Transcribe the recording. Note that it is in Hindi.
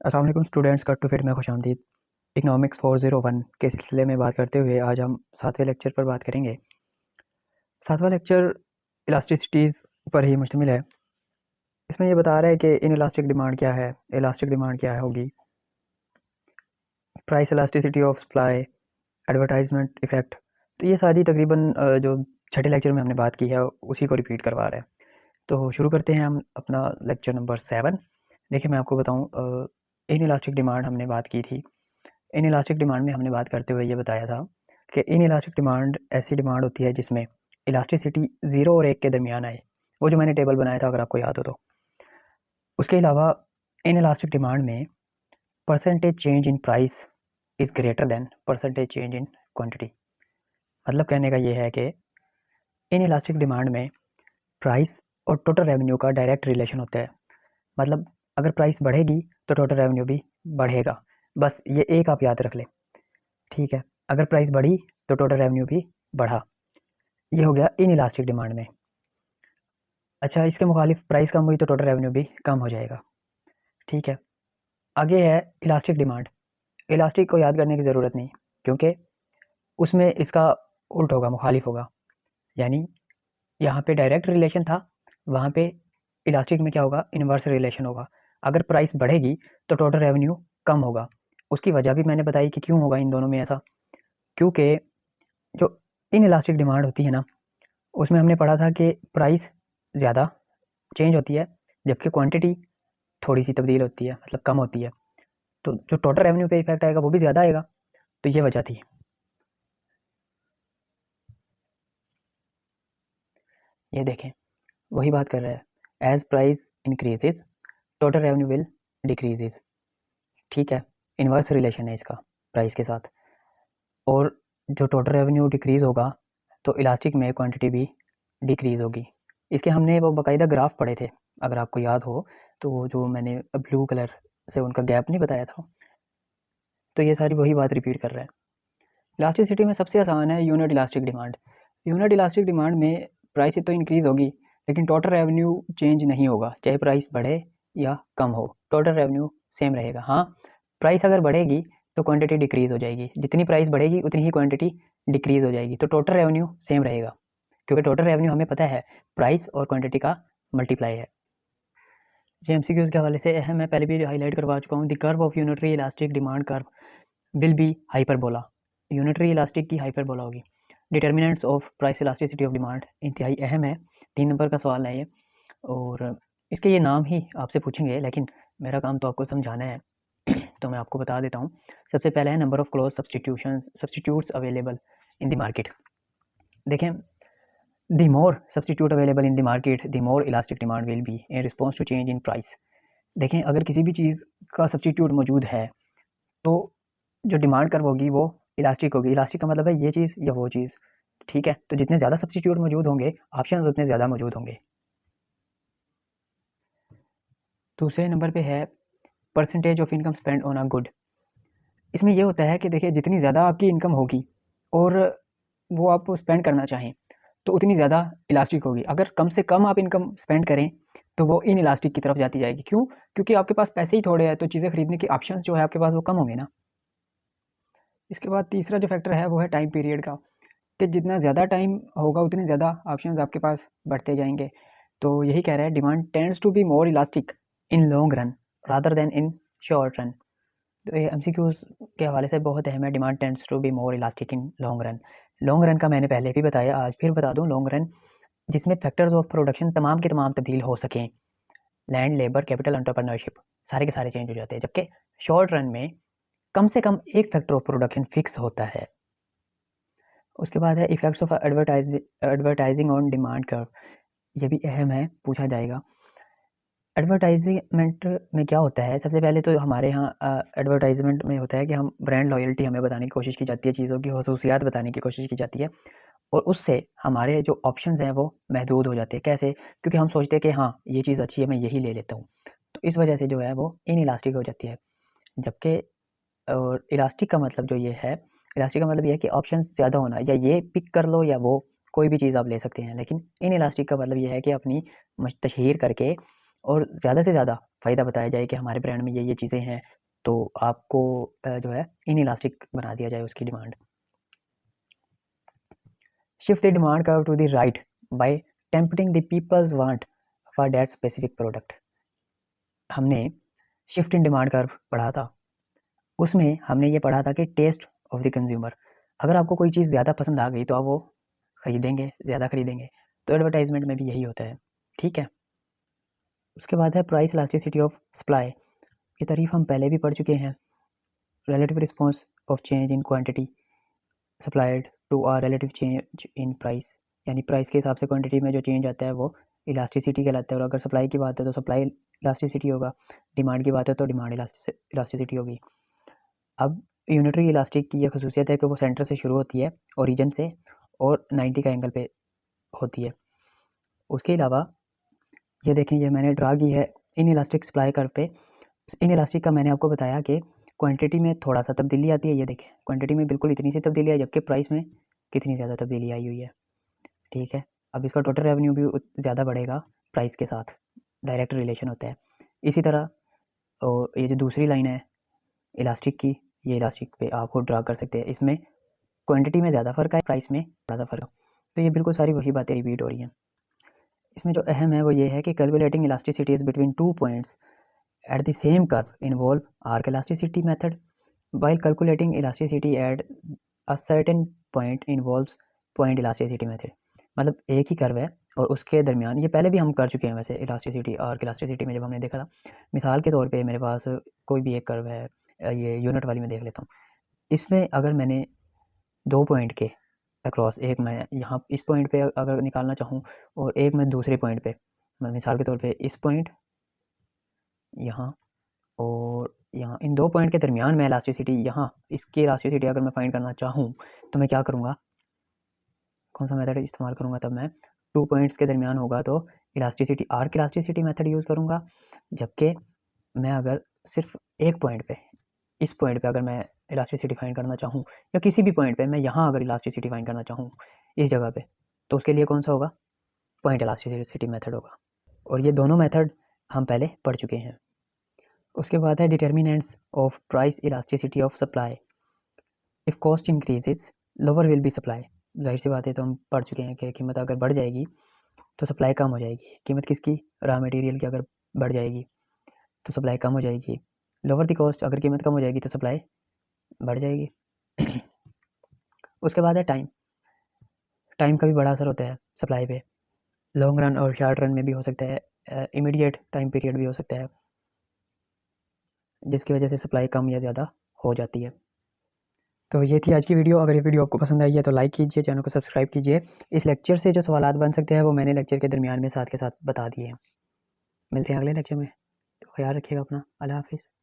अस्सलाम वालेकुम स्टूडेंट्स, कट टू फिट में खुशामदीद। इकनॉमिक्स 401 के सिलसिले में बात करते हुए आज हम 7वें लेक्चर पर बात करेंगे। 7वां लेक्चर इलास्टिसिटीज़ पर ही मुश्तमिल है। इसमें ये बता रहा है कि इन इलास्टिक डिमांड क्या है, इलास्टिक डिमांड क्या होगी, price elasticity of supply, advertisement effect. तो ये सारी तकरीबन जो छठे लेक्चर में हमने बात की है उसी को रिपीट करवा रहा है। तो शुरू करते हैं हम अपना लेक्चर नंबर 7। देखिए मैं आपको बताऊँ, इन इलास्टिक डिमांड हमने बात की थी। इन इलास्टिक डिमांड में हमने बात करते हुए ये बताया था कि इन इलास्टिक डिमांड ऐसी डिमांड होती है जिसमें इलास्टिसिटी 0 और 1 के दरमियान आए। वो जो मैंने टेबल बनाया था, अगर आपको याद हो तो। उसके अलावा इन इलास्टिक डिमांड में percentage change in price is greater than percentage change in quantity. मतलब कहने का ये है कि इन इलास्टिक डिमांड में प्राइस और टोटल रेवेन्यू का डायरेक्ट रिलेशन होता है। मतलब अगर प्राइस बढ़ेगी तो टोटल रेवेन्यू भी बढ़ेगा। बस ये एक आप याद रख लें, ठीक है। अगर प्राइस बढ़ी तो टोटल रेवेन्यू भी बढ़ा। ये हो गया इन इलास्टिक डिमांड में। अच्छा, इसके मुखालिफ प्राइस कम हुई तो टोटल रेवेन्यू भी कम हो जाएगा, ठीक है। आगे है इलास्टिक डिमांड। इलास्टिक को याद करने की ज़रूरत नहीं, क्योंकि उसमें इसका उल्ट होगा, मुखालिफ होगा। यानी यहाँ पे डायरेक्ट रिलेशन था, वहाँ पे इलास्टिक में क्या होगा, इन्वर्स रिलेशन होगा। अगर प्राइस बढ़ेगी तो टोटल रेवेन्यू कम होगा। उसकी वजह भी मैंने बताई कि क्यों होगा इन दोनों में ऐसा। क्योंकि जो इन इलास्टिक डिमांड होती है ना, उसमें हमने पढ़ा था कि प्राइस ज़्यादा चेंज होती है, जबकि क्वांटिटी थोड़ी सी तब्दील होती है, मतलब कम होती है। तो जो टोटल रेवेन्यू पे इफेक्ट आएगा वो भी ज़्यादा आएगा। तो ये वजह थी। ये देखें, वही बात कर रहा है, as price increases total revenue will decreases. ठीक है, इन्वर्स रिलेशन है इसका प्राइस के साथ। और जो टोटल रेवेन्यू डिक्रीज़ होगा तो इलास्टिक में क्वांटिटी भी डिक्रीज़ होगी। इसके हमने वो बाकायदा ग्राफ पढ़े थे, अगर आपको याद हो तो। जो मैंने ब्लू कलर से उनका गैप नहीं बताया था, तो ये सारी वही बात रिपीट कर रहा है। इलास्टिसिटी में सबसे आसान है unit elastic demand. Unit elastic demand में प्राइस तो इंक्रीज़ होगी, लेकिन टोटल रेवेन्यू चेंज नहीं होगा, चाहे प्राइस बढ़े या कम हो, टोटल रेवेन्यू सेम रहेगा। हाँ, प्राइस अगर बढ़ेगी तो क्वांटिटी डिक्रीज़ हो जाएगी, जितनी प्राइस बढ़ेगी उतनी ही क्वांटिटी डिक्रीज़ हो जाएगी, तो टोटल रेवेन्यू सेम रहेगा। क्योंकि टोटल रेवेन्यू हमें पता है प्राइस और क्वांटिटी का मल्टीप्लाई है। ये एमसीक्यूज़ के हवाले से अहम है, पहले भी हाईलाइट करवा चुका हूँ। The curve of unitary elastic demand curve will be hyperbola. Unitary elastic की हाइपरबोला होगी। Determinants of price elasticity of demand इंतहाई अहम है, 3 नंबर का सवाल है ये। और इसके ये नाम ही आपसे पूछेंगे, लेकिन मेरा काम तो आपको समझाना है तो मैं आपको बता देता हूँ। सबसे पहले है number of close substitutes available in the market. देखें, the more substitute available in the market the more elastic demand will be in response to change in price. देखें, अगर किसी भी चीज़ का सब्सटीट्यूट मौजूद है तो जो डिमांड कर्व होगी वो इलास्टिक होगी। इलास्टिक का मतलब है ये चीज़ या वो चीज़, ठीक है। तो जितने ज़्यादा सब्सटीट्यूट मौजूद होंगे, ऑप्शन उतने ज़्यादा मौजूद होंगे। दूसरे नंबर पे है percentage of income spend on a good. इसमें यह होता है कि देखिए, जितनी ज़्यादा आपकी इनकम होगी और वो आप स्पेंड करना चाहें तो उतनी ज़्यादा इलास्टिक होगी। अगर कम से कम आप इनकम स्पेंड करें तो वो इन इलास्टिक की तरफ जाती जाएगी। क्यों? क्योंकि आपके पास पैसे ही थोड़े हैं, तो चीज़ें खरीदने के ऑप्शंस जो है आपके पास वो कम होंगे ना। इसके बाद तीसरा जो फैक्टर है वो है टाइम पीरियड का, कि जितना ज़्यादा टाइम होगा उतने ज़्यादा ऑप्शंस आपके पास बढ़ते जाएंगे। तो यही कह रहा है, demand tends to be more elastic in long run rather than in short run. तो ये एमसीक्यूज के हवाले से बहुत अहम है। Demand tends to be more elastic in long run. Long run का मैंने पहले भी बताया, आज फिर बता दूं। लॉन्ग रन जिसमें फैक्टर्स ऑफ प्रोडक्शन तमाम के तमाम तब्दील हो सकें, लैंड, लेबर, कैपिटल, एंटरप्रेन्योरशिप, सारे के सारे चेंज हो जाते हैं। जबकि शॉर्ट रन में कम से कम एक फैक्टर ऑफ प्रोडक्शन फिक्स होता है। उसके बाद है effects of advertising on demand curve. ये भी अहम है, पूछा जाएगा। एडवर्टाइजमेंट में क्या होता है, सबसे पहले तो हमारे यहाँ एडवर्टाइजमेंट में होता है कि हम ब्रांड लॉयल्टी हमें बताने की कोशिश की जाती है, चीज़ों की खसूसियात बताने की कोशिश की जाती है, और उससे हमारे जो ऑप्शंस हैं वो महदूद हो जाते हैं। कैसे? क्योंकि हम सोचते हैं कि हाँ ये चीज़ अच्छी है, मैं यही ले लेता हूँ, तो इस वजह से जो है वो इन इलास्टिक हो जाती है। जबकि और इलास्टिक का मतलब जो ये है, इलास्टिक का मतलब ये है कि ऑप्शन ज़्यादा होना, या ये पिक कर लो या वो, कोई भी चीज़ आप ले सकते हैं। लेकिन इन इलास्टिक का मतलब ये है कि अपनी तशहीर करके और ज़्यादा से ज़्यादा फ़ायदा बताया जाए कि हमारे ब्रांड में ये चीज़ें हैं, तो आपको जो है इन इलास्टिक बना दिया जाए उसकी demand. Shift the demand curve to the right by tempting the people's want for that specific product. हमने शिफ्ट इन डिमांड कर्व पढ़ा था, उसमें हमने ये पढ़ा था कि टेस्ट ऑफ द कंज्यूमर, अगर आपको कोई चीज़ ज़्यादा पसंद आ गई तो आप वो खरीदेंगे, ज़्यादा खरीदेंगे। तो एडवर्टाइजमेंट में भी यही होता है, ठीक है। उसके बाद है प्राइस इलास्टिसिटी ऑफ सप्लाई, ये तारीफ हम पहले भी पढ़ चुके हैं। Relative response of change in quantity supplied to our relative change in price, यानी प्राइस के हिसाब से क्वांटिटी में जो चेंज आता है वो इलास्टिसिटी कहलाता है। और अगर सप्लाई की बात है तो सप्लाई इलास्टिसिटी होगा, डिमांड की बात है तो डिमांड इलास्टिसिटी होगी। अब यूनिटरी इलास्टिक की यह खसूसियत है कि वो सेंटर से शुरू होती है, ओरिजिन से, और 90 का एंगल पे होती है। उसके अलावा ये देखें, ये मैंने ड्रा की है इन इलास्टिक सप्लाई कर्व पे। इन इलास्टिक का मैंने आपको बताया कि क्वांटिटी में थोड़ा सा तब्दीली आती है, ये देखें क्वांटिटी में बिल्कुल इतनी सी तब्दीली है, जबकि प्राइस में कितनी ज़्यादा तब्दीली आई हुई है, ठीक है। अब इसका टोटल रेवेन्यू भी ज़्यादा बढ़ेगा प्राइस के साथ, डायरेक्ट रिलेशन होता है। इसी तरह और ये जो दूसरी लाइन है इलास्टिक की, ये इलास्टिक पे आप खुद ड्रा कर सकते हैं। इसमें क्वांटिटी में ज़्यादा फ़र्क है, प्राइस में ज़्यादा फ़र्क है, तो ये बिल्कुल सारी वही बातें रिपीट हो रही हैं। इसमें जो अहम है वो ये है कि calculating इलास्टिसिटीज between 2 points at the same curve involve arc elasticity method, while calculating elasticity at a certain point involves point elasticity method। मतलब एक ही कर्व है और उसके दरमियान, ये पहले भी हम कर चुके हैं वैसे इलास्टिसिटी, आर्क इलास्टिसिटी में जब हमने देखा था। मिसाल के तौर पे मेरे पास कोई भी एक कर्व है, ये यूनिट वाली में देख लेता हूँ। इसमें अगर मैंने 2 पॉइंट के अक्रॉस, एक मैं यहाँ इस पॉइंट पे अगर निकालना चाहूँ और एक मैं दूसरे पॉइंट पे, मैं मिसाल के तौर पे इस पॉइंट यहाँ और यहाँ, इन 2 पॉइंट के दरमियान मैं इलास्टिसिटी, यहाँ इसकी इलास्टिसिटी अगर मैं फाइंड करना चाहूँ तो मैं क्या करूँगा, कौन सा मेथड इस्तेमाल करूँगा, तब मैं 2 पॉइंट्स के दरमियान होगा तो elasticity, arc elasticity method use करूँगा। जबकि मैं अगर सिर्फ एक पॉइंट पे, इस पॉइंट पे अगर मैं इलास्टिसिटी फाइंड करना चाहूँ, या किसी भी पॉइंट पे मैं यहाँ अगर इलास्टिसिटी फाइंड करना चाहूँ इस जगह पे, तो उसके लिए कौन सा होगा, पॉइंट इलास्टिसिटी मेथड होगा। और ये दोनों मेथड हम पहले पढ़ चुके हैं। उसके बाद है determinants of price elasticity of supply. If cost increases lower will be supply. जाहिर सी बात है, तो हम पढ़ चुके हैं कि कीमत अगर बढ़ जाएगी तो सप्लाई कम हो जाएगी। कीमत किसकी, रॉ मटेरियल की अगर बढ़ जाएगी तो सप्लाई कम हो जाएगी। लोअर द कॉस्ट, अगर कीमत कम हो जाएगी तो सप्लाई बढ़ जाएगी। उसके बाद है टाइम। टाइम का भी बड़ा असर होता है सप्लाई पे, लॉन्ग रन और शॉर्ट रन में भी हो सकता है, इमीडिएट टाइम पीरियड भी हो सकता है, जिसकी वजह से सप्लाई कम या ज़्यादा हो जाती है। तो ये थी आज की वीडियो। अगर ये वीडियो आपको पसंद आई है तो लाइक कीजिए, चैनल को सब्सक्राइब कीजिए। इस लेक्चर से जो सवालात बन सकते हैं वो मैंने लेक्चर के दरमियान में साथ के साथ बता दिए हैं। मिलते हैं अगले लेक्चर में, तो ख्याल रखिएगा अपना। अल्लाह हाफिज़।